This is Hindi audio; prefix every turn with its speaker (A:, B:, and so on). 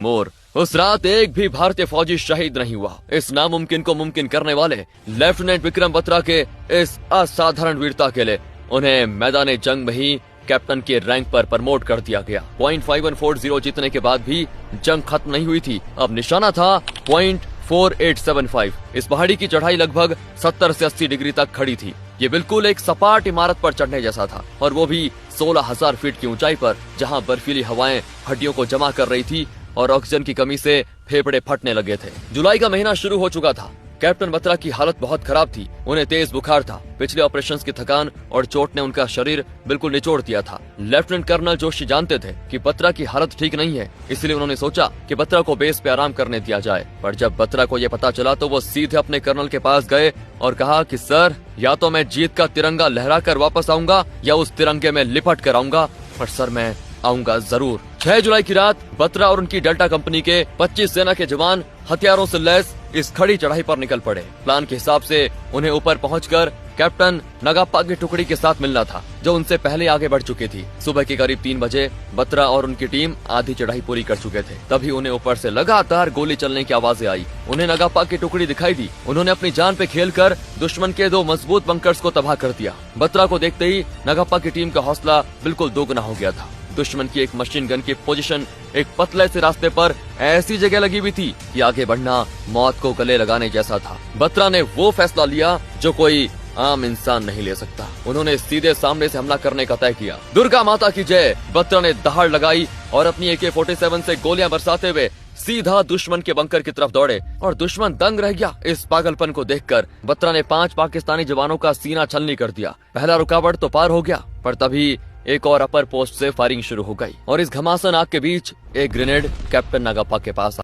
A: मोर। उस रात एक भी भारतीय फौजी शहीद नहीं हुआ। इस नामुमकिन को मुमकिन करने वाले लेफ्टिनेंट विक्रम बत्रा के इस असाधारण वीरता के लिए उन्हें मैदान जंग में ही कैप्टन के रैंक पर प्रमोट कर दिया गया। .5140 जीतने के बाद भी जंग खत्म नहीं हुई थी। अब निशाना था .4875। इस पहाड़ी की चढ़ाई लगभग 70 से 80 डिग्री तक खड़ी थी। ये बिल्कुल एक सपाट इमारत पर चढ़ने जैसा था, और वो भी 16,000 फीट की ऊंचाई पर, जहां बर्फीली हवाएं हड्डियों को जमा कर रही थी और ऑक्सीजन की कमी से फेफड़े फटने लगे थे। जुलाई का महीना शुरू हो चुका था। कैप्टन बत्रा की हालत बहुत खराब थी। उन्हें तेज बुखार था। पिछले ऑपरेशंस की थकान और चोट ने उनका शरीर बिल्कुल निचोड़ दिया था। लेफ्टिनेंट कर्नल जोशी जानते थे कि बत्रा की हालत ठीक नहीं है, इसलिए उन्होंने सोचा कि बत्रा को बेस पे आराम करने दिया जाए। पर जब बत्रा को यह पता चला तो वो सीधे अपने कर्नल के पास गए और कहा कि सर, या तो मैं जीत का तिरंगा लहरा कर वापस आऊंगा या उस तिरंगे में लिपट कर आऊंगा, पर सर मैं आऊंगा जरूर। 6 जुलाई की रात बत्रा और उनकी डेल्टा कंपनी के 25 सेना के जवान हथियारों से लैस इस खड़ी चढ़ाई पर निकल पड़े। प्लान के हिसाब से उन्हें ऊपर पहुंचकर कैप्टन नगाप्पा की टुकड़ी के साथ मिलना था, जो उनसे पहले आगे बढ़ चुकी थी। सुबह के करीब 3 बजे बत्रा और उनकी टीम आधी चढ़ाई पूरी कर चुके थे। तभी उन्हें ऊपर से लगातार गोली चलने की आवाजें आई। उन्हें नगाप्पा की टुकड़ी दिखाई दी। उन्होंने अपनी जान पे खेलकर दुश्मन के 2 मजबूत बंकर्स को तबाह कर दिया। बत्रा को देखते ही नगाप्पा की टीम का हौसला बिल्कुल दोगुना हो गया था। दुश्मन की एक मशीन गन की पोजीशन एक पतले से रास्ते पर ऐसी जगह लगी हुई थी कि आगे बढ़ना मौत को गले लगाने जैसा था। बत्रा ने वो फैसला लिया जो कोई आम इंसान नहीं ले सकता। उन्होंने सीधे सामने से हमला करने का तय किया। दुर्गा माता की जय। बत्रा ने दहाड़ लगाई और अपनी AK-47 से गोलियां बरसाते हुए सीधा दुश्मन के बंकर की तरफ दौड़े, और दुश्मन दंग रह गया। इस पागलपन को देखकर बत्रा ने 5 पाकिस्तानी जवानों का सीना छलनी कर दिया। पहला रुकावट तो पार हो गया, पर तभी एक और अपर पोस्ट से फायरिंग शुरू हो गई और इस घमासान आग के बीच एक ग्रेनेड कैप्टन नगाप्पा के पास